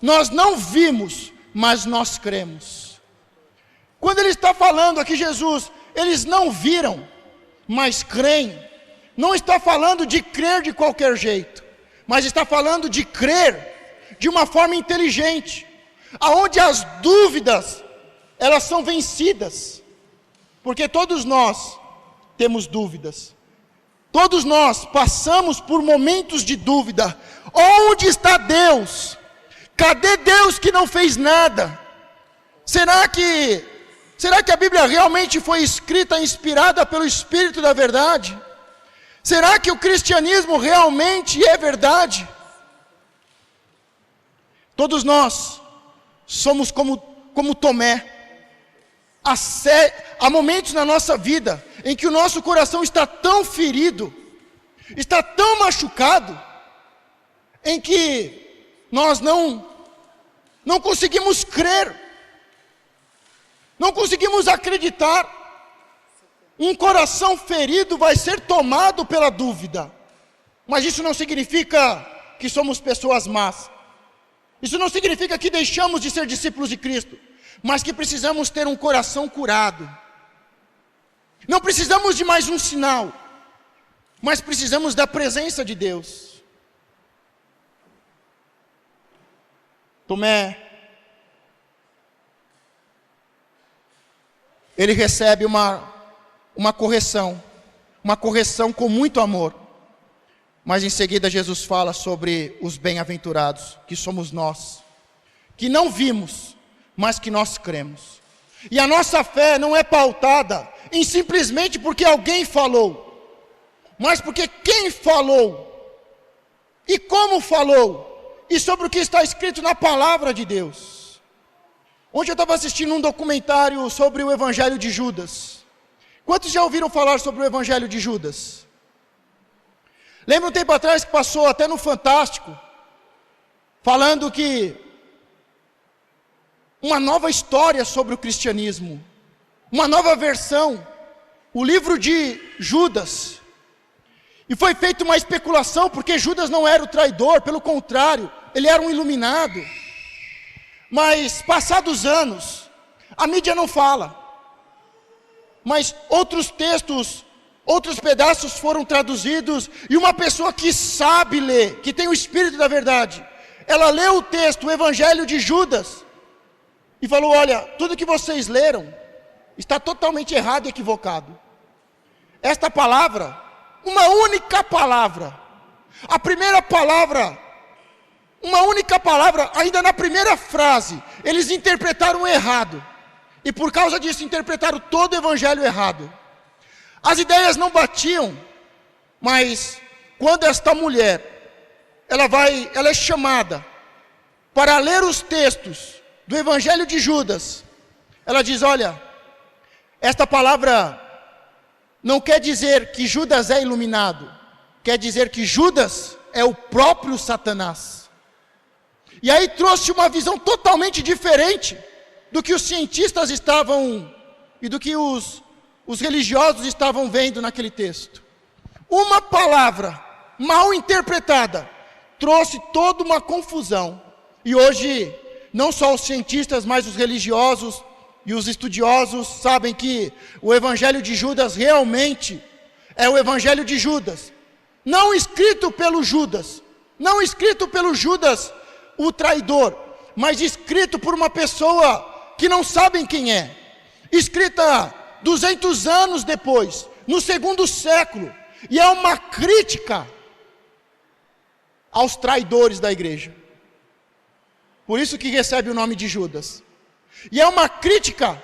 Nós não vimos, mas nós cremos. Quando ele está falando aqui, Jesus, eles não viram, mas creem. Não está falando de crer de qualquer jeito, mas está falando de crer de uma forma inteligente, aonde as dúvidas, elas são vencidas, porque todos nós temos dúvidas, todos nós passamos por momentos de dúvida. Onde está Deus? Cadê Deus que não fez nada? Será que a Bíblia realmente foi escrita, inspirada pelo Espírito da verdade? Será que o cristianismo realmente é verdade? Todos nós somos como Tomé. Há momentos na nossa vida em que o nosso coração está tão ferido, está tão machucado, em que nós não conseguimos crer, não conseguimos acreditar. Um coração ferido vai ser tomado pela dúvida, mas isso não significa que somos pessoas más, isso não significa que deixamos de ser discípulos de Cristo, mas que precisamos ter um coração curado. Não precisamos de mais um sinal, mas precisamos da presença de Deus. Tomé, ele recebe uma correção com muito amor, mas em seguida Jesus fala sobre os bem-aventurados, que somos nós, que não vimos, mas que nós cremos. E a nossa fé não é pautada em simplesmente porque alguém falou, mas porque quem falou, e como falou, e sobre o que está escrito na palavra de Deus. Ontem eu estava assistindo um documentário sobre o Evangelho de Judas. Quantos já ouviram falar sobre o Evangelho de Judas? Lembra um tempo atrás que passou até no Fantástico, falando que uma nova história sobre o cristianismo, uma nova versão, o livro de Judas. E foi feita uma especulação, porque Judas não era o traidor, pelo contrário, ele era um iluminado. Mas passados anos, a mídia não fala, mas outros textos, outros pedaços foram traduzidos, e uma pessoa que sabe ler, que tem o Espírito da verdade, ela leu o texto, o Evangelho de Judas, e falou: olha, tudo que vocês leram está totalmente errado e equivocado. Esta palavra, uma única palavra, a primeira palavra, uma única palavra, ainda na primeira frase, eles interpretaram errado, e por causa disso interpretaram todo o Evangelho errado. As ideias não batiam, mas quando esta mulher, ela é chamada para ler os textos do Evangelho de Judas, ela diz: olha, esta palavra não quer dizer que Judas é iluminado, quer dizer que Judas é o próprio Satanás. E aí trouxe uma visão totalmente diferente do que os cientistas estavam, e do que os religiosos estavam vendo naquele texto. Uma palavra mal interpretada trouxe toda uma confusão, e hoje não só os cientistas, mas os religiosos e os estudiosos sabem que o Evangelho de Judas realmente é o Evangelho de Judas, não escrito pelo Judas, não escrito pelo Judas o traidor, mas escrito por uma pessoa que não sabem quem é, escrita 200 anos depois, no 2º século, e é uma crítica aos traidores da igreja. Por isso que recebe o nome de Judas. E é uma crítica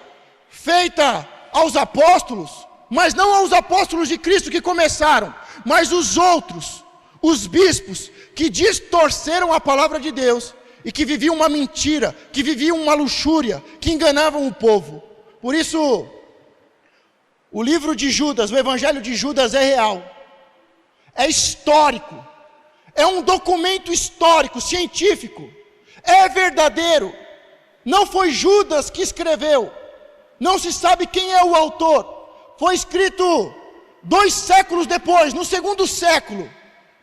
feita aos apóstolos, mas não aos apóstolos de Cristo que começaram, mas os outros, os bispos, que distorceram a palavra de Deus, e que viviam uma mentira, que viviam uma luxúria, que enganavam o povo. Por isso, o livro de Judas, o Evangelho de Judas é real, é histórico, é um documento histórico, científico, é verdadeiro. Não foi Judas que escreveu, não se sabe quem é o autor, foi escrito 2 séculos depois, no 2º século,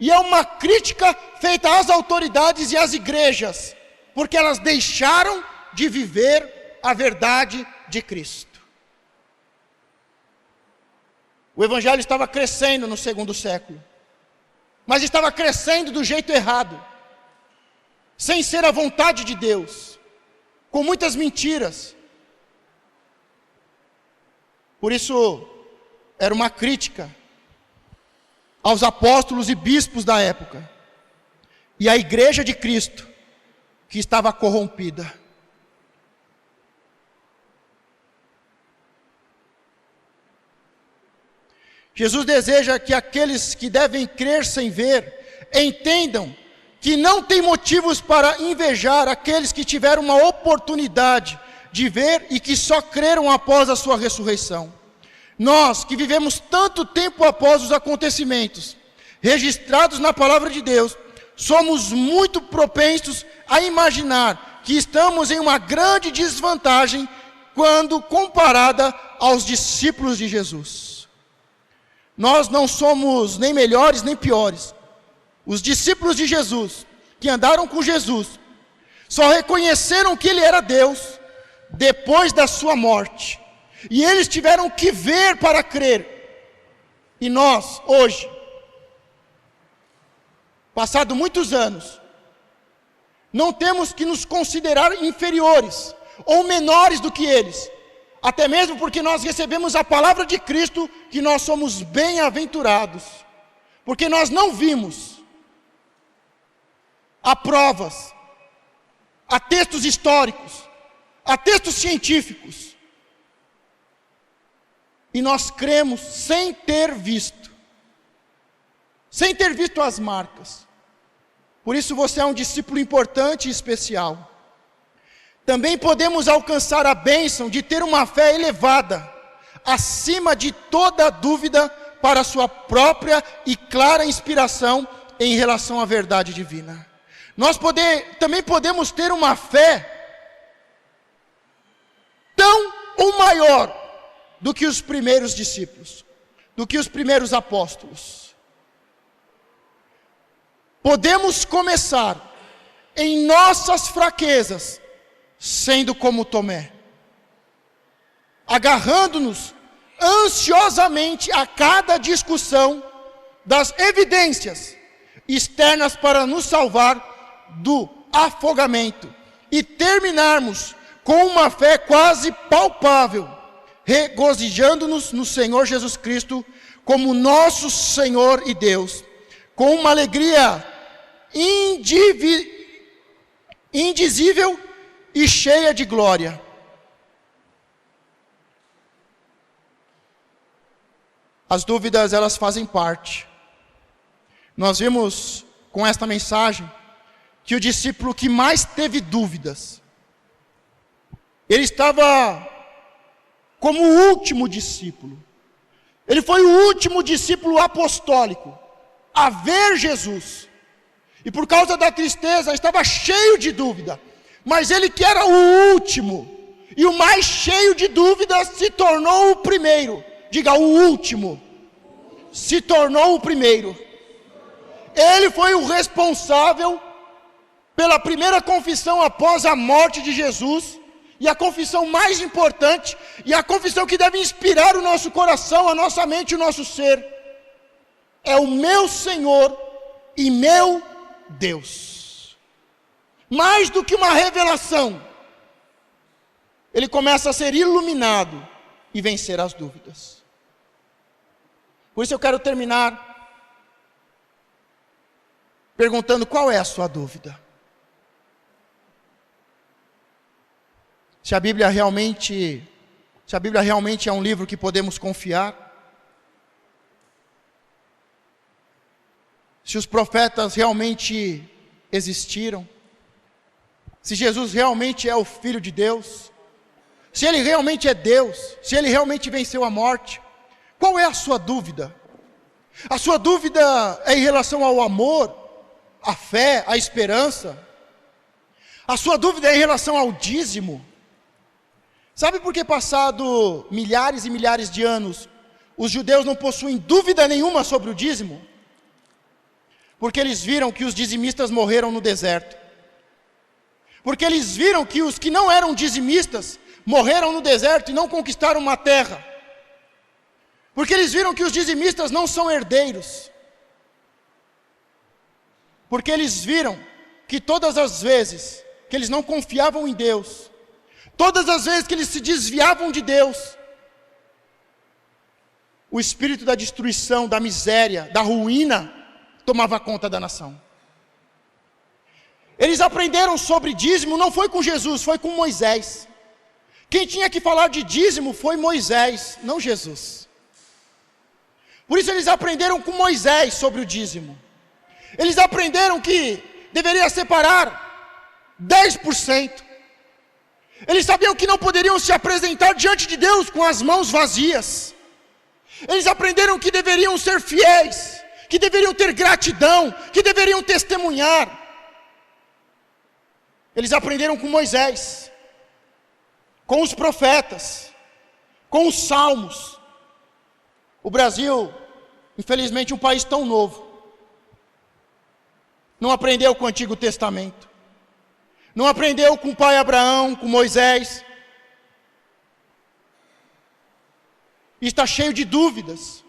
E é uma crítica feita às autoridades e às igrejas, porque elas deixaram de viver a verdade de Cristo. O evangelho estava crescendo no segundo século, mas estava crescendo do jeito errado, sem ser a vontade de Deus, com muitas mentiras. Por isso, era uma crítica aos apóstolos e bispos da época, e à igreja de Cristo, que estava corrompida. Jesus deseja que aqueles que devem crer sem ver, entendam que não tem motivos para invejar aqueles que tiveram uma oportunidade de ver e que só creram após a sua ressurreição. Nós, que vivemos tanto tempo após os acontecimentos, registrados na palavra de Deus, somos muito propensos a imaginar que estamos em uma grande desvantagem quando comparada aos discípulos de Jesus. Nós não somos nem melhores nem piores. Os discípulos de Jesus, que andaram com Jesus, só reconheceram que Ele era Deus depois da sua morte. E eles tiveram que ver para crer. E nós, hoje, passado muitos anos, não temos que nos considerar inferiores ou menores do que eles. Até mesmo porque nós recebemos a palavra de Cristo, que nós somos bem-aventurados. Porque nós não vimos. Há provas, há textos históricos, há textos científicos. E nós cremos sem ter visto as marcas. Por isso você é um discípulo importante e especial. Também podemos alcançar a bênção de ter uma fé elevada, acima de toda dúvida, para a sua própria e clara inspiração em relação à verdade divina. Nós também podemos ter uma fé tão ou maior do que os primeiros discípulos, do que os primeiros apóstolos. Podemos começar em nossas fraquezas, sendo como Tomé, agarrando-nos ansiosamente a cada discussão das evidências externas para nos salvar do afogamento e terminarmos com uma fé quase palpável, regozijando-nos no Senhor Jesus Cristo como nosso Senhor e Deus, com uma alegria indizível e cheia de glória. As dúvidas, elas fazem parte. Nós vimos com esta mensagem que o discípulo que mais teve dúvidas, ele estava como o último discípulo. Ele foi o último discípulo apostólico a ver Jesus. E por causa da tristeza, estava cheio de dúvida. Mas ele que era o último, e o mais cheio de dúvidas, se tornou o primeiro. Diga, o último se tornou o primeiro. Ele foi o responsável pela primeira confissão após a morte de Jesus, e a confissão mais importante, e a confissão que deve inspirar o nosso coração, a nossa mente e o nosso ser, é o meu Senhor e meu Deus. Mais do que uma revelação, ele começa a ser iluminado e vencer as dúvidas. Por isso eu quero terminar perguntando: qual é a sua dúvida? Se a Bíblia realmente é um livro que podemos confiar, se os profetas realmente existiram, se Jesus realmente é o Filho de Deus, se Ele realmente é Deus, se Ele realmente venceu a morte, qual é a sua dúvida? A sua dúvida é em relação ao amor, à fé, à esperança? A sua dúvida é em relação ao dízimo? Sabe por que, passado milhares e milhares de anos, os judeus não possuem dúvida nenhuma sobre o dízimo? Porque eles viram que os dizimistas morreram no deserto. Porque eles viram que os que não eram dizimistas morreram no deserto e não conquistaram uma terra. Porque eles viram que os dizimistas não são herdeiros. Porque eles viram que todas as vezes que eles não confiavam em Deus, todas as vezes que eles se desviavam de Deus, o espírito da destruição, da miséria, da ruína, tomava conta da nação. Eles aprenderam sobre dízimo, não foi com Jesus, foi com Moisés. Quem tinha que falar de dízimo foi Moisés, não Jesus. Por isso eles aprenderam com Moisés sobre o dízimo. Eles aprenderam que deveria separar 10%. Eles sabiam que não poderiam se apresentar diante de Deus com as mãos vazias. Eles aprenderam que deveriam ser fiéis, que deveriam ter gratidão, que deveriam testemunhar. Eles aprenderam com Moisés, com os profetas, com os salmos. O Brasil, infelizmente, é um país tão novo. Não aprendeu com o Antigo Testamento. Não aprendeu com o pai Abraão, com Moisés. E está cheio de dúvidas.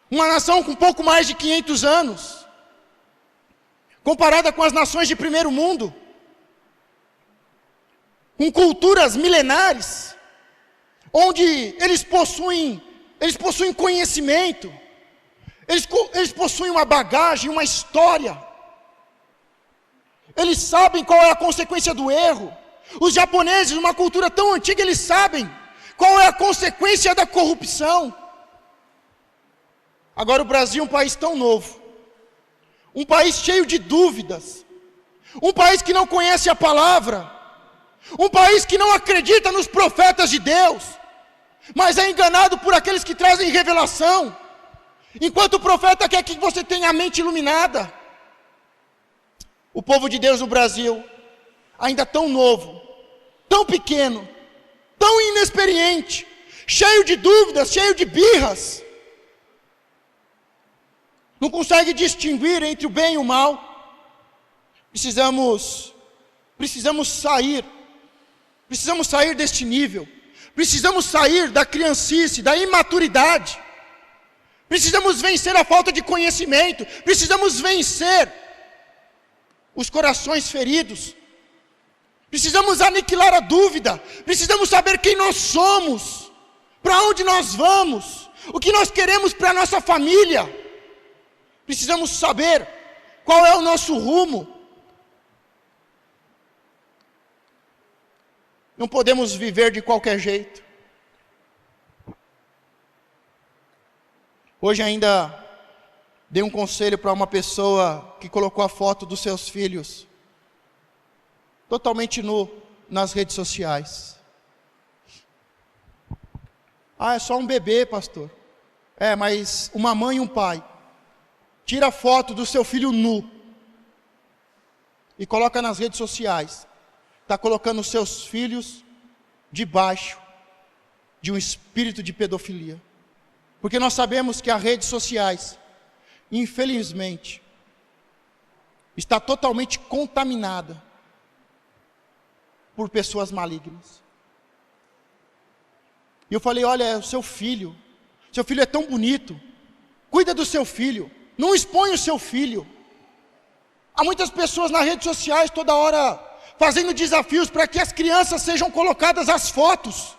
Uma nação com pouco mais de 500 anos, comparada com as nações de primeiro mundo, com culturas milenares, onde eles possuem conhecimento, eles possuem uma bagagem, uma história, eles sabem qual é a consequência do erro. Os japoneses, uma cultura tão antiga, eles sabem qual é a consequência da corrupção. Agora o Brasil é um país tão novo, um país cheio de dúvidas, um país que não conhece a palavra, um país que não acredita nos profetas de Deus, mas é enganado por aqueles que trazem revelação, enquanto o profeta quer que você tenha a mente iluminada. O povo de Deus no Brasil, ainda tão novo, tão pequeno, tão inexperiente, cheio de dúvidas, cheio de birras, não consegue distinguir entre o bem e o mal. Precisamos sair deste nível, precisamos sair da criancice, da imaturidade, precisamos vencer a falta de conhecimento, precisamos vencer os corações feridos, precisamos aniquilar a dúvida, precisamos saber quem nós somos, para onde nós vamos, o que nós queremos para a nossa família, precisamos saber qual é o nosso rumo. Não podemos viver de qualquer jeito. Hoje ainda dei um conselho para uma pessoa que colocou a foto dos seus filhos totalmente nu nas redes sociais. Ah, é só um bebê, pastor. É, mas uma mãe e um pai tira a foto do seu filho nu e coloca nas redes sociais. Está colocando os seus filhos debaixo de um espírito de pedofilia. Porque nós sabemos que as redes sociais, infelizmente, está totalmente contaminada por pessoas malignas. E eu falei, olha, o seu filho é tão bonito, cuida do seu filho, não expõe o seu filho. Há muitas pessoas nas redes sociais toda hora fazendo desafios para que as crianças sejam colocadas as fotos,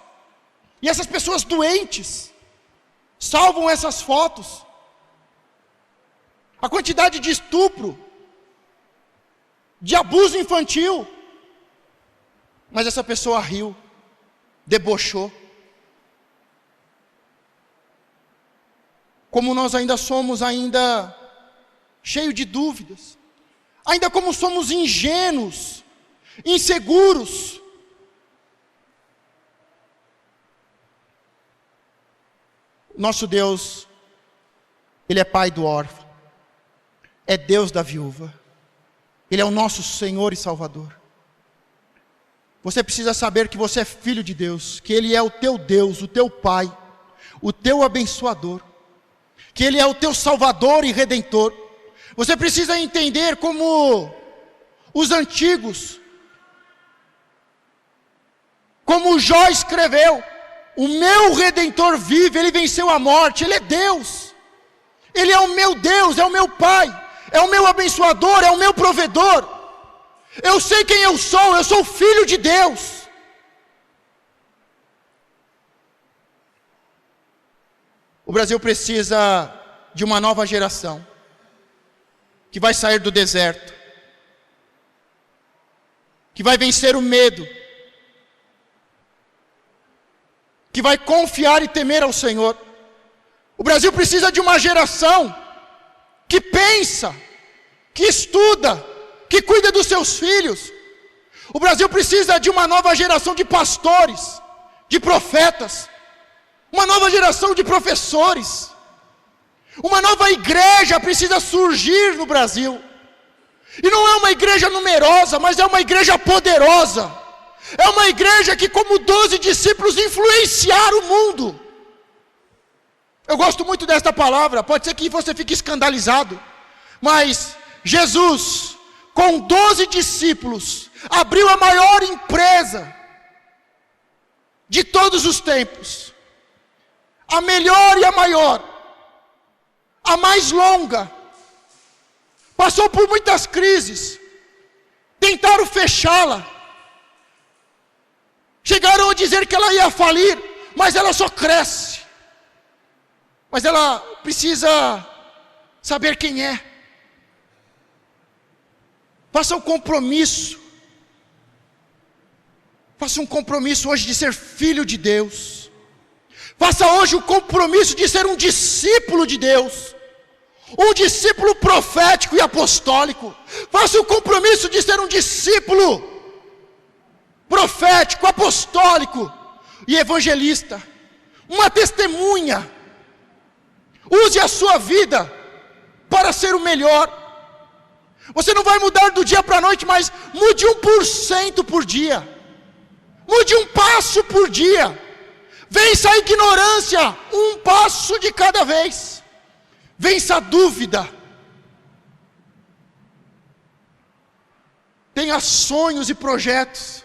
e essas pessoas doentes salvam essas fotos. A quantidade de estupro, de abuso infantil, mas essa pessoa riu, debochou. Como nós ainda somos cheios de dúvidas, ainda como somos ingênuos, inseguros. Nosso Deus, Ele é Pai do órfão, é Deus da viúva, Ele é o nosso Senhor e Salvador. Você precisa saber que você é filho de Deus, que Ele é o teu Deus, o teu Pai, o teu abençoador, que Ele é o teu Salvador e Redentor. Você precisa entender como os antigos, como Jó escreveu: o meu Redentor vive, Ele venceu a morte, Ele é Deus. Ele é o meu Deus, é o meu Pai, é o meu abençoador, é o meu provedor. Eu sei quem eu sou filho de Deus. O Brasil precisa de uma nova geração, que vai sair do deserto, que vai vencer o medo, que vai confiar e temer ao Senhor. O Brasil precisa de uma geração que pensa, que estuda, que cuida dos seus filhos. O Brasil precisa de uma nova geração de pastores, de profetas, uma nova geração de professores. Uma nova igreja precisa surgir no Brasil. E não é uma igreja numerosa, mas é uma igreja poderosa. É uma igreja que, como 12 discípulos, influenciar o mundo. Eu gosto muito desta palavra. Pode ser que você fique escandalizado, mas Jesus, com 12 discípulos, abriu a maior empresa de todos os tempos. A melhor e a maior, a mais longa. Passou por muitas crises, tentaram fechá-la, chegaram a dizer que ela ia falir, mas ela só cresce. Mas ela precisa saber quem é. Faça um compromisso. Faça um compromisso hoje de ser filho de Deus. Faça hoje o compromisso de ser um discípulo de Deus. Um discípulo profético e apostólico. Faça o compromisso de ser um discípulo profético, apostólico e evangelista. Uma testemunha. Use a sua vida para ser o melhor. Você não vai mudar do dia para a noite, mas mude 1% por dia. Mude um passo por dia. Vença a ignorância, um passo de cada vez. Vença a dúvida. Tenha sonhos e projetos.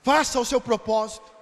Faça o seu propósito.